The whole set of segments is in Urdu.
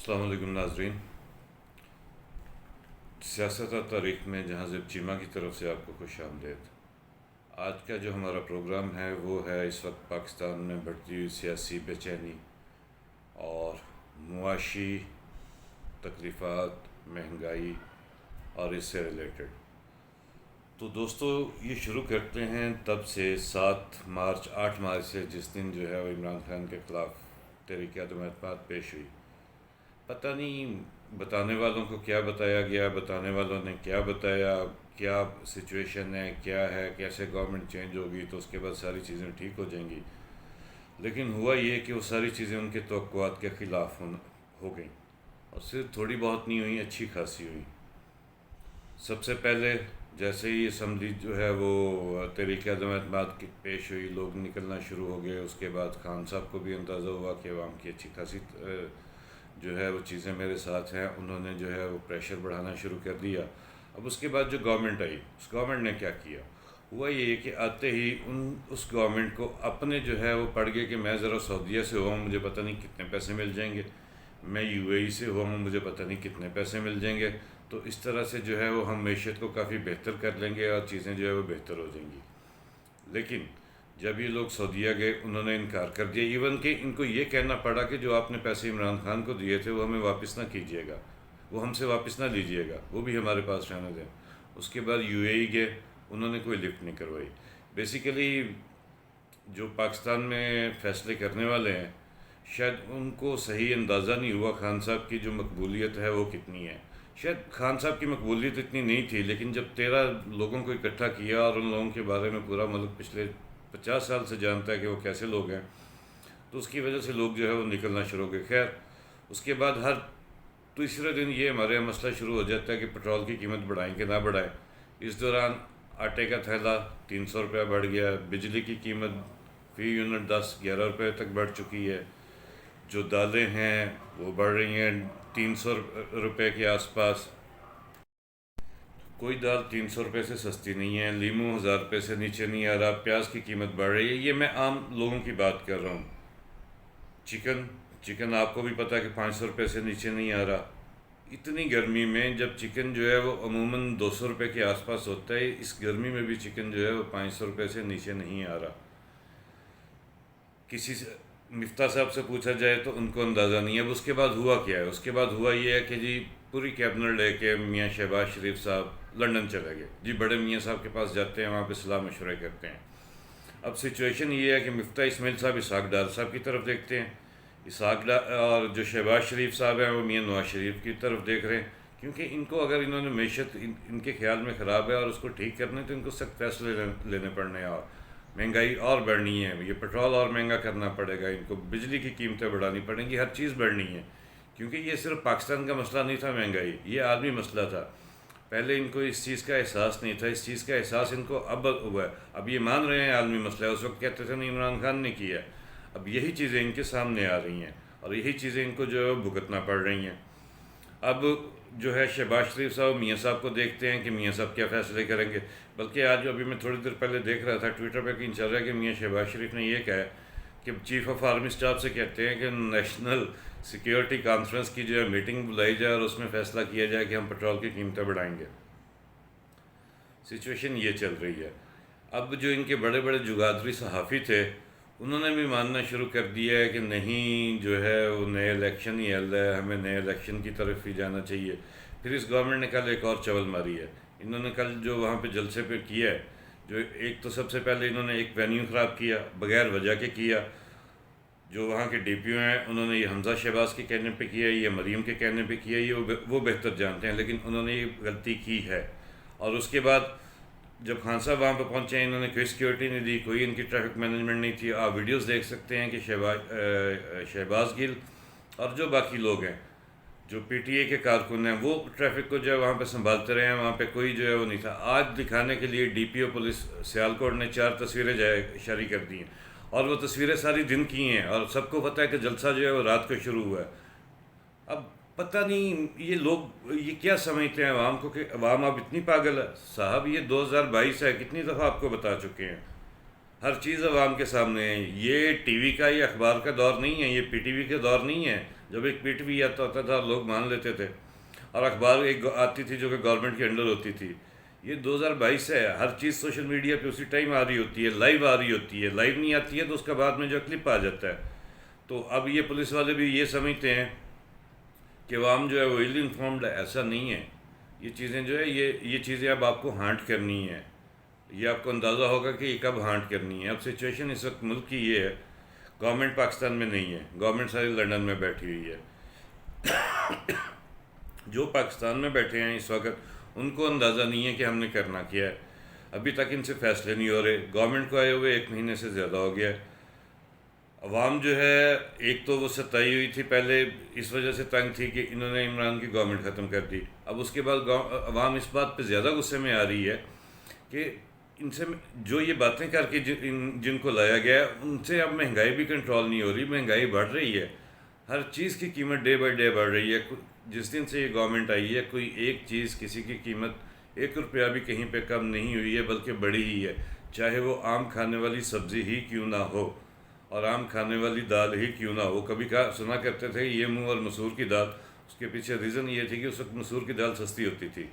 السلام علیکم ناظرین، سیاست اور تاریخ میں جہاں زیب چیمہ کی طرف سے آپ کو خوش آمدید۔ آج کا جو ہمارا پروگرام ہے وہ ہے اس وقت پاکستان میں بڑھتی ہوئی سیاسی بے چینی اور معاشی تکلیفات، مہنگائی اور اس سے ریلیٹڈ۔ تو دوستو، یہ شروع کرتے ہیں تب سے 8 مارچ سے، جس دن جو ہے وہ عمران خان کے خلاف تحریک عدم اعتماد پیش ہوئی۔ پتہ نہیں بتانے والوں کو کیا بتایا گیا، بتانے والوں نے کیا بتایا، کیا سچویشن ہے، کیا ہے، کیسے گورنمنٹ چینج ہوگی تو اس کے بعد ساری چیزیں ٹھیک ہو جائیں گی۔ لیکن ہوا یہ کہ وہ ساری چیزیں ان کے توقعات کے خلاف ہو گئیں، اور صرف تھوڑی بہت نہیں ہوئیں، اچھی خاصی ہوئی۔ سب سے پہلے جیسے ہی اسمبلی جو ہے وہ تحریک عدم اعتماد کی پیش ہوئی، لوگ نکلنا شروع ہو گئے۔ اس کے بعد خان صاحب کو بھی اندازہ ہوا کہ عوام کی اچھی خاصی جو ہے وہ چیزیں میرے ساتھ ہیں، انہوں نے جو ہے وہ پریشر بڑھانا شروع کر دیا۔ اب اس کے بعد جو گورنمنٹ آئی، اس گورنمنٹ نے کیا کیا؟ ہوا یہ کہ آتے ہی اس گورنمنٹ کو اپنے جو ہے وہ پڑ گئے کہ میں ذرا سعودیہ سے ہوا ہوں، مجھے پتہ نہیں کتنے پیسے مل جائیں گے، میں یو اے ای سے ہوا ہوں، مجھے پتہ نہیں کتنے پیسے مل جائیں گے، تو اس طرح سے جو ہے وہ ہم معیشت کو کافی بہتر کر لیں گے اور چیزیں جو ہے وہ بہتر ہو جائیں گی۔ لیکن جب یہ لوگ سعودیہ گئے، انہوں نے انکار کر دیا، ایون کہ ان کو یہ کہنا پڑا کہ جو آپ نے پیسے عمران خان کو دیے تھے وہ ہمیں واپس نہ کیجیے گا، وہ ہم سے واپس نہ لیجیے گا، وہ بھی ہمارے پاس رہنے دیں۔ اس کے بعد یو اے ای گئے، انہوں نے کوئی لفٹ نہیں کروائی۔ بیسیکلی جو پاکستان میں فیصلے کرنے والے ہیں، شاید ان کو صحیح اندازہ نہیں ہوا خان صاحب کی جو مقبولیت ہے وہ کتنی ہے۔ شاید خان صاحب کی مقبولیت اتنی نہیں تھی، لیکن جب 13 لوگوں کو اکٹھا کیا اور ان لوگوں کے بارے میں پورا ملک پچھلے 50 سال سے جانتا ہے کہ وہ کیسے لوگ ہیں، تو اس کی وجہ سے لوگ جو ہے وہ نکلنا شروع ہو گئے۔ خیر، اس کے بعد ہر تیسرے دن یہ ہمارے یہاں مسئلہ شروع ہو جاتا ہے کہ پٹرول کی قیمت بڑھائیں کہ نہ بڑھائیں۔ اس دوران آٹے کا تھیلا 300 روپیہ بڑھ گیا، بجلی کی قیمت فی یونٹ 10-11 روپے تک بڑھ چکی ہے، جو دالیں ہیں وہ بڑھ رہی ہیں 300 روپے کے آس پاس، کوئی دال 300 روپے سے سستی نہیں ہے، لیمو 1000 روپے سے نیچے نہیں آ رہا، پیاز کی قیمت بڑھ رہی ہے۔ یہ میں عام لوگوں کی بات کر رہا ہوں۔ چکن آپ کو بھی پتہ ہے کہ 500 روپے سے نیچے نہیں آ رہا۔ اتنی گرمی میں جب چکن جو ہے وہ عموماً 200 روپے کے آس پاس ہوتا ہے، اس گرمی میں بھی چکن جو ہے وہ 500 روپے سے نیچے نہیں آ رہا۔ کسی سے مفتاح صاحب سے پوچھا جائے تو ان کو اندازہ نہیں ہے۔ اب اس کے بعد ہوا کیا ہے؟ اس کے بعد ہوا یہ ہے کہ جی پوری کیبنٹ لے کے میاں شہباز شریف صاحب لنڈن چلے گئے، جی بڑے میاں صاحب کے پاس جاتے ہیں، وہاں پہ صلاح مشورے کرتے ہیں۔ اب سچویشن یہ ہے کہ مفتاح اسماعیل صاحب اسحاق ڈار صاحب کی طرف دیکھتے ہیں، اسحاق ڈار اور جو شہباز شریف صاحب ہیں وہ میاں نواز شریف کی طرف دیکھ رہے ہیں، کیونکہ ان کو اگر انہوں نے معیشت ان کے خیال میں خراب ہے اور اس کو ٹھیک کرنا ہے تو ان کو سخت فیصلے لینے پڑنے ہیں، اور مہنگائی اور بڑھنی ہے، یہ پٹرول اور مہنگا کرنا پڑے گا، ان کو بجلی کی قیمتیں بڑھانی پڑیں گی، ہر چیز بڑھنی ہے، کیونکہ یہ صرف پاکستان کا مسئلہ نہیں تھا مہنگائی، یہ عالمی مسئلہ تھا۔ پہلے ان کو اس چیز کا احساس نہیں تھا، اس چیز کا احساس ان کو اب ہوا ہے، اب یہ مان رہے ہیں عالمی مسئلہ ہے۔ اس وقت کہتے تھے نہیں عمران خان نے کیا ہے، اب یہی چیزیں ان کے سامنے آ رہی ہیں اور یہی چیزیں ان کو جو ہے بھگتنا پڑ رہی ہیں۔ اب جو ہے شہباز شریف صاحب میاں صاحب کو دیکھتے ہیں کہ میاں صاحب کیا فیصلے کریں گے، بلکہ آج ابھی میں تھوڑی دیر پہلے دیکھ رہا تھا ٹویٹر پہ کہیں چل رہا ہے کہ میاں شہباز شریف نے یہ کہا ہے کہ چیف آف آرمی اسٹاف سے کہتے ہیں کہ نیشنل سیکیورٹی کانفرنس کی جو ہے میٹنگ بلائی جائے اور اس میں فیصلہ کیا جائے کہ ہم پٹرول کی قیمتیں بڑھائیں گے۔ سچویشن یہ چل رہی ہے۔ اب جو ان کے بڑے بڑے جگادری صحافی تھے، انہوں نے بھی ماننا شروع کر دیا ہے کہ نہیں جو ہے وہ نئے الیکشن ہی حل ہے، ہمیں نئے الیکشن کی طرف ہی جانا چاہیے۔ پھر اس گورنمنٹ نے کل ایک اور چول ماری ہے، انہوں نے کل جو وہاں پہ جلسے پہ کیا ہے، جو ایک تو سب سے پہلے انہوں نے ایک وینیو خراب کیا بغیر وجہ کے کیا، جو وہاں کے ڈی پی او ہیں انہوں نے یہ حمزہ شہباز کے کہنے پہ کیا، یہ مریم کے کہنے پہ کیا، یہ وہ بہتر جانتے ہیں، لیکن انہوں نے یہ غلطی کی ہے۔ اور اس کے بعد جب خان صاحب وہاں پہ پہنچے ہیں، انہوں نے کوئی سیکیورٹی نہیں دی، کوئی ان کی ٹریفک مینجمنٹ نہیں تھی۔ آپ ویڈیوز دیکھ سکتے ہیں کہ شہباز گل اور جو باقی لوگ ہیں جو پی ٹی اے کے کارکن ہیں وہ ٹریفک کو جو ہے وہاں پہ سنبھالتے رہے ہیں، وہاں پہ کوئی جو ہے وہ نہیں تھا۔ آج دکھانے کے لیے ڈی پی او پولیس سیالکوٹ نے 4 تصویریں جاری کر دی ہیں، اور وہ تصویریں ساری دن کی ہیں، اور سب کو پتہ ہے کہ جلسہ جو ہے وہ رات کو شروع ہوا ہے۔ اب پتہ نہیں یہ لوگ یہ کیا سمجھتے ہیں عوام کو کہ عوام اب اتنی پاگل ہے؟ صاحب یہ 2022 ہے، کتنی دفعہ آپ کو بتا چکے ہیں، ہر چیز عوام کے سامنے ہے۔ یہ ٹی وی کا، یہ اخبار کا دور نہیں ہے، یہ پی ٹی وی کا دور نہیں ہے جب ایک پی ٹی وی آتا ہوتا تھا لوگ مان لیتے تھے، اور اخبار ایک آتی تھی جو کہ گورنمنٹ کے انڈر ہوتی تھی. یہ 2022 ہے، ہر چیز سوشل میڈیا پہ اسی ٹائم آ رہی ہوتی ہے، لائیو آ رہی ہوتی ہے. لائیو نہیں آتی ہے تو اس کا بعد میں جو کلپ آ جاتا ہے. تو اب یہ پولیس والے بھی یہ سمجھتے ہیں کہ عوام جو ہے وہ ویل انفارمڈ ہے. ایسا نہیں ہے. یہ چیزیں جو ہے یہ چیزیں اب آپ کو ہانٹ کرنی ہے. یہ آپ کو اندازہ ہوگا کہ یہ کب ہانٹ کرنی ہے. اب سچویشن اس وقت ملک کی یہ ہے، گورنمنٹ پاکستان میں نہیں ہے، گورنمنٹ ساری لنڈن میں بیٹھی ہوئی ہے. جو پاکستان میں بیٹھے ہیں اس وقت ان کو اندازہ نہیں ہے کہ ہم نے کرنا کیا ہے. ابھی تک ان سے فیصلے نہیں ہو رہے. گورنمنٹ کو آئے ہوئے 1 مہینے سے زیادہ ہو گیا ہے. عوام جو ہے ایک تو وہ ستائی ہوئی تھی پہلے، اس وجہ سے تنگ تھی کہ انہوں نے عمران کی گورنمنٹ ختم کر دی. اب اس کے بعد عوام اس بات پہ زیادہ غصے میں آ رہی ہے کہ ان سے جو یہ باتیں کر کے جن کو لایا گیا ہے ان سے اب مہنگائی بھی کنٹرول نہیں ہو رہی. مہنگائی بڑھ رہی ہے، ہر چیز کی قیمت ڈے بائی ڈے بڑھ رہی ہے. جس دن سے یہ گورنمنٹ آئی ہے کوئی ایک چیز کسی کی قیمت 1 روپیہ بھی کہیں پہ کم نہیں ہوئی ہے، بلکہ بڑھی ہی ہے. چاہے وہ عام کھانے والی سبزی ہی کیوں نہ ہو اور عام کھانے والی دال ہی کیوں نہ ہو. کبھی سنا کرتے تھے یہ منہ اور مسور کی دال. اس کے پیچھے ریزن یہ تھی کہ اس وقت مسور کی دال سستی ہوتی تھی،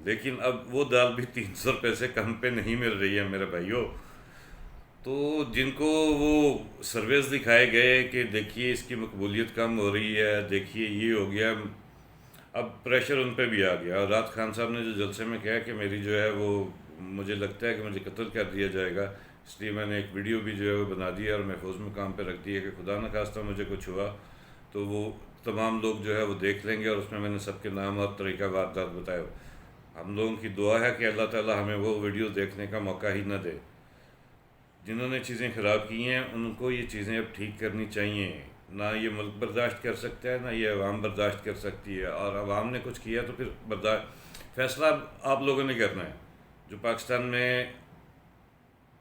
لیکن اب وہ دال بھی 300 روپے سے کم پہ نہیں مل رہی ہے میرے بھائیوں. تو جن کو وہ سرویز دکھائے گئے کہ دیکھیے اس کی مقبولیت کم ہو رہی ہے، دیکھیے یہ ہو گیا، اب پریشر ان پہ بھی آ گیا. اور رات خان صاحب نے جو جلسے میں کہا کہ میری جو ہے وہ مجھے لگتا ہے کہ مجھے قتل کر دیا جائے گا، اس لیے میں نے ایک ویڈیو بھی جو ہے وہ بنا دی ہے اور محفوظ مقام پہ رکھ دی ہے کہ خدا نہ خواستہ مجھے کچھ ہوا تو وہ تمام لوگ جو ہے وہ دیکھ لیں گے. اور اس میں نے سب کے نام اور طریقہ واردات بتائے. ہم لوگوں کی دعا ہے کہ اللہ تعالیٰ ہمیں وہ ویڈیوز دیکھنے کا موقع ہی نہ دے. جنہوں نے چیزیں خراب کی ہیں ان کو یہ چیزیں اب ٹھیک کرنی چاہیے. نہ یہ ملک برداشت کر سکتا ہے، نہ یہ عوام برداشت کر سکتی ہے. اور عوام نے کچھ کیا تو پھر فیصلہ آپ لوگوں نے کرنا ہے. جو پاکستان میں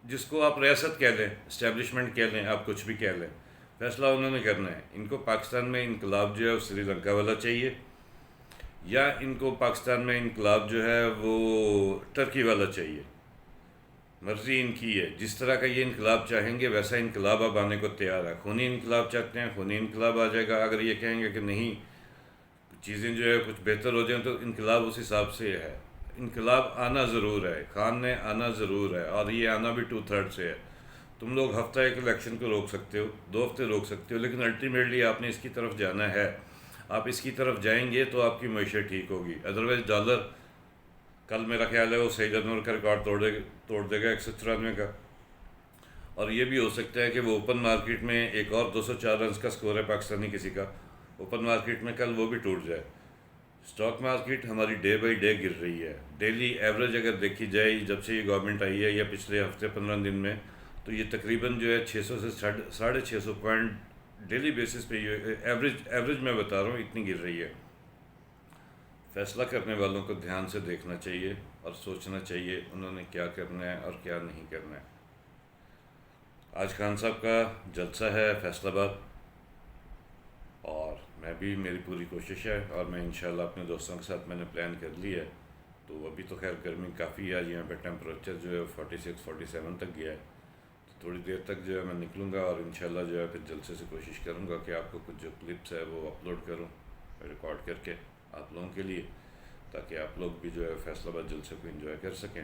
جس کو آپ ریاست کہہ لیں، اسٹیبلشمنٹ کہہ لیں، آپ کچھ بھی کہہ لیں، فیصلہ انہوں نے کرنا ہے. ان کو پاکستان میں انقلاب جو ہے وہ سری لنکا والا چاہیے، یا ان کو پاکستان میں انقلاب جو ہے وہ ٹرکی والا چاہیے. مرضی ان کی ہے. جس طرح کا یہ انقلاب چاہیں گے ویسا انقلاب اب آنے کو تیار ہے. خونی انقلاب چاہتے ہیں، خونی انقلاب آ جائے گا. اگر یہ کہیں گے کہ نہیں چیزیں جو ہے کچھ بہتر ہو جائیں تو انقلاب اس حساب سے ہے. انقلاب آنا ضرور ہے، خان نے آنا ضرور ہے، اور یہ آنا بھی 2/3 سے ہے. تم لوگ ہفتہ ایک الیکشن کو روک سکتے ہو، 2 ہفتے روک سکتے ہو، لیکن الٹیمیٹلی آپ نے اس کی طرف جانا ہے. آپ اس کی طرف جائیں گے تو آپ کی معیشت ٹھیک ہوگی. ادروائز ڈالر کل میرا خیال ہے وہ سعید انور کا ریکارڈ توڑ دے گا 194 کا. اور یہ بھی ہو سکتا ہے کہ وہ اوپن مارکیٹ میں ایک اور 204 رنز کا سکور ہے پاکستانی کسی کا، اوپن مارکیٹ میں کل وہ بھی ٹوٹ جائے. اسٹاک مارکیٹ ہماری ڈے بائی ڈے گر رہی ہے. ڈیلی ایوریج اگر دیکھی جائے جب سے یہ گورنمنٹ آئی ہے یا پچھلے ہفتے 15 دن میں، تو یہ تقریباً جو ہے 600 سے 650 پوائنٹ ڈیلی بیسس پہ یہ ایوریج میں بتا رہا ہوں اتنی گر رہی ہے. فیصلہ کرنے والوں کو دھیان سے دیکھنا چاہیے اور سوچنا چاہیے انہوں نے کیا کرنا ہے اور کیا نہیں کرنا ہے. آج خان صاحب کا جلسہ ہے فیصل آباد، اور میری پوری کوشش ہے، اور میں انشاءاللہ اپنے دوستوں کے ساتھ میں نے پلان کر لی ہے. تو ابھی تو خیر گرمی کافی ہے، یہاں پہ ٹیمپریچر جو ہے 46 47 تک گیا ہے. تو تھوڑی دیر تک جو ہے میں نکلوں گا، اور انشاءاللہ جو ہے پھر جلسے سے کوشش کروں گا کہ آپ کو کچھ جو کلپس ہے وہ اپلوڈ کروں ریکارڈ کر کے آپ لوگوں کے لیے، تاکہ آپ لوگ بھی جو ہے فیصل آباد جلسے کو انجوائے کر سکیں.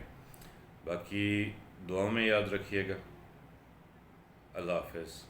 باقی دعاؤں میں یاد رکھیے گا. اللہ حافظ.